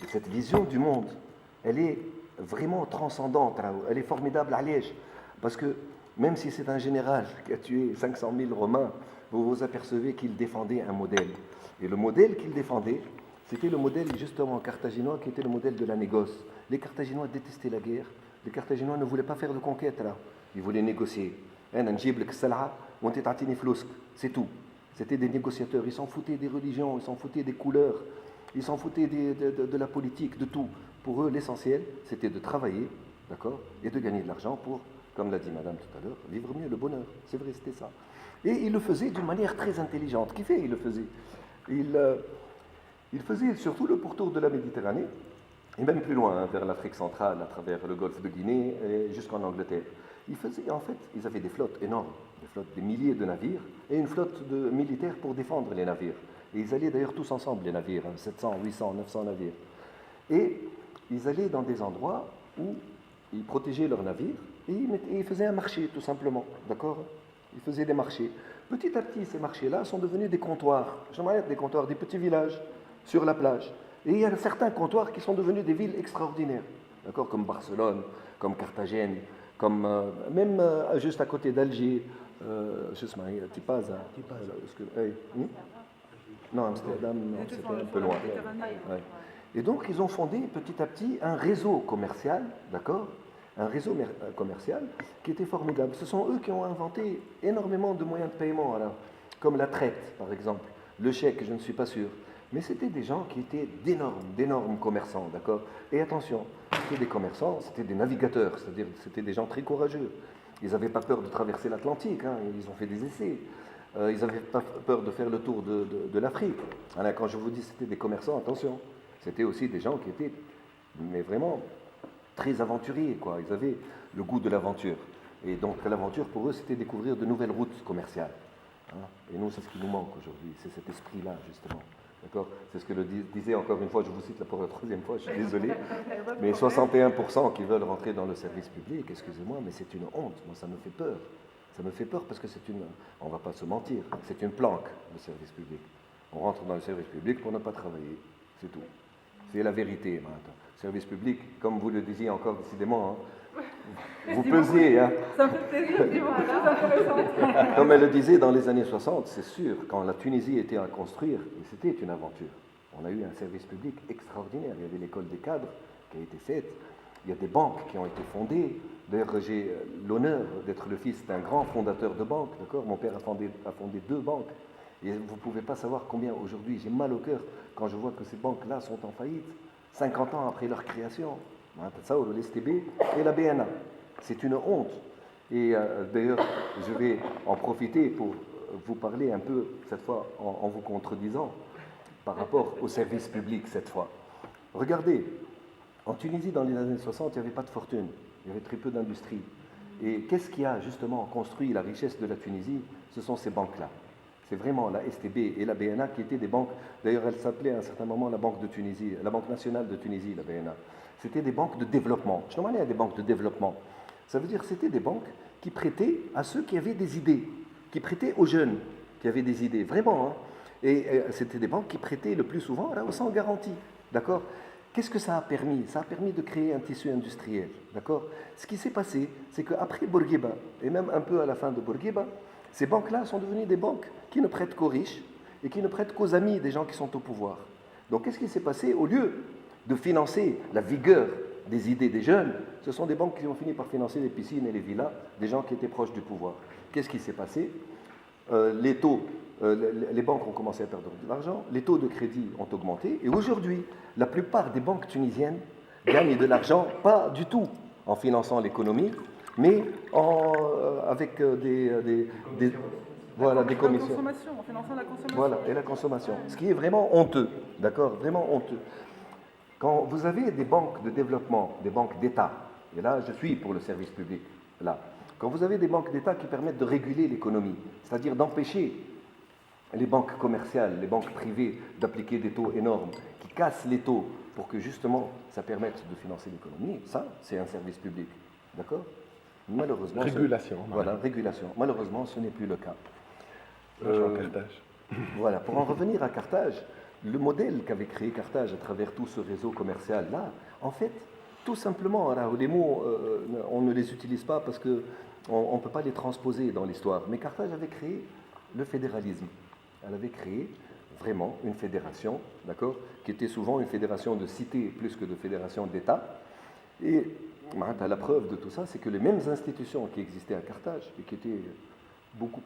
Et cette vision du monde, elle est vraiment transcendante, elle est formidable à Liège. Parce que même si c'est un général qui a tué 500 000 Romains, vous vous apercevez qu'il défendait un modèle. Et le modèle qu'il défendait, c'était le modèle justement carthaginois qui était le modèle de la négoce. Les Carthaginois détestaient la guerre. Les Carthaginois ne voulaient pas faire de conquête là. Ils voulaient négocier. C'est tout. C'était des négociateurs. Ils s'en foutaient des religions, ils s'en foutaient des couleurs, ils s'en foutaient de la politique, de tout. Pour eux, l'essentiel, c'était de travailler, d'accord, et de gagner de l'argent pour, comme l'a dit madame tout à l'heure, vivre mieux, le bonheur. C'est vrai, c'était ça. Et il le faisait d'une manière très intelligente. Qui fait, il le faisait. Il faisait surtout le pourtour de la Méditerranée, et même plus loin, hein, vers l'Afrique centrale, à travers le golfe de Guinée et jusqu'en Angleterre. Ils faisaient, en fait, ils avaient des flottes énormes, des flottes, des milliers de navires, et une flotte de militaires pour défendre les navires. Et ils allaient d'ailleurs tous ensemble, les navires, hein, 700, 800, 900 navires. Et ils allaient dans des endroits où ils protégeaient leurs navires, et ils faisaient un marché, tout simplement, d'accord? Ils faisaient des marchés. Petit à petit, ces marchés-là sont devenus des comptoirs. J'aimerais être des comptoirs, des petits villages sur la plage. Et il y a certains comptoirs qui sont devenus des villes extraordinaires, d'accord, comme Barcelone, comme Carthagène, comme même juste à côté d'Alger, Tipaza. Non, Amsterdam, non, c'était un peu loin. Ouais. Et donc, ils ont fondé petit à petit un réseau commercial, d'accord, un réseau commercial qui était formidable. Ce sont eux qui ont inventé énormément de moyens de paiement, alors, comme la traite, par exemple, le chèque, je ne suis pas sûr. Mais c'était des gens qui étaient d'énormes commerçants, d'accord? Et attention, c'était des commerçants, c'était des navigateurs, c'est-à-dire c'était des gens très courageux. Ils n'avaient pas peur de traverser l'Atlantique, hein, ils ont fait des essais. Ils n'avaient pas peur de faire le tour de l'Afrique. Alors, quand je vous dis c'était des commerçants, attention, c'était aussi des gens qui étaient, mais vraiment, très aventuriers, quoi. Ils avaient le goût de l'aventure. Et donc l'aventure, pour eux, c'était découvrir de nouvelles routes commerciales. Hein. Et nous, c'est ce qui nous manque aujourd'hui, c'est cet esprit-là, justement. D'accord? C'est ce que le disait encore une fois, je vous cite là pour la troisième fois, je suis désolé, mais 61% qui veulent rentrer dans le service public, excusez-moi, mais c'est une honte, moi ça me fait peur. Ça me fait peur parce que c'est une, on ne va pas se mentir, c'est une planque, le service public. On rentre dans le service public pour ne pas travailler, c'est tout. C'est la vérité maintenant. Service public, comme vous le disiez encore décidément, hein, vous pesez. Hein. Ça me fait plaisir, dis-moi, très intéressant. Comme elle le disait dans les années 60, c'est sûr, quand la Tunisie était à construire, c'était une aventure. On a eu un service public extraordinaire. Il y avait l'école des cadres qui a été faite. Il y a des banques qui ont été fondées. D'ailleurs, j'ai l'honneur d'être le fils d'un grand fondateur de banque. D'accord, mon père a fondé 2 banques. Et vous ne pouvez pas savoir combien aujourd'hui j'ai mal au cœur quand je vois que ces banques-là sont en faillite, 50 ans après leur création. L'STB et la BNA. C'est une honte. Et d'ailleurs, je vais en profiter pour vous parler un peu, cette fois en vous contredisant, par rapport au service public, cette fois. Regardez, en Tunisie, dans les années 60, il n'y avait pas de fortune, il y avait très peu d'industrie. Et qu'est-ce qui a justement construit la richesse de la Tunisie? Ce sont ces banques-là. C'est vraiment la STB et la BNA qui étaient des banques, d'ailleurs elle s'appelait à un certain moment la Banque de Tunisie, la Banque nationale de Tunisie, la BNA. C'était des banques de développement. Je demandais à des banques de développement. Ça veut dire que c'était des banques qui prêtaient à ceux qui avaient des idées, qui prêtaient aux jeunes qui avaient des idées, vraiment. Hein. Et c'était des banques qui prêtaient le plus souvent sans garantie, d'accord? Qu'est-ce que ça a permis? Ça a permis de créer un tissu industriel, d'accord? Ce qui s'est passé, c'est qu'après Bourguiba, et même un peu à la fin de Bourguiba, ces banques-là sont devenues des banques qui ne prêtent qu'aux riches et qui ne prêtent qu'aux amis des gens qui sont au pouvoir. Donc qu'est-ce qui s'est passé? Au lieu de financer la vigueur des idées des jeunes, ce sont des banques qui ont fini par financer les piscines et les villas des gens qui étaient proches du pouvoir. Qu'est-ce qui s'est passé? Les taux, les banques ont commencé à perdre de l'argent, les taux de crédit ont augmenté, et aujourd'hui, la plupart des banques tunisiennes gagnent de l'argent, pas du tout en finançant l'économie, mais avec voilà, des commissions. En finançant la consommation. Voilà, et la consommation. Ce qui est vraiment honteux, d'accord, vraiment honteux. Quand vous avez des banques de développement, des banques d'État, et là je suis pour le service public, là, quand vous avez des banques d'État qui permettent de réguler l'économie, c'est-à-dire d'empêcher les banques commerciales, les banques privées d'appliquer des taux énormes, qui cassent les taux pour que justement ça permette de financer l'économie, ça c'est un service public, d'accord? Malheureusement, régulation. Voilà, régulation. Malheureusement, ce n'est plus le cas. Carthage. Voilà, pour en revenir à Carthage, le modèle qu'avait créé Carthage à travers tout ce réseau commercial-là, en fait, tout simplement, alors, les mots, on ne les utilise pas parce qu'on ne peut pas les transposer dans l'histoire, mais Carthage avait créé le fédéralisme. Elle avait créé vraiment une fédération, d'accord, qui était souvent une fédération de cités plus que de fédération d'États. Et la preuve de tout ça, c'est que les mêmes institutions qui existaient à Carthage et qui étaient beaucoup plus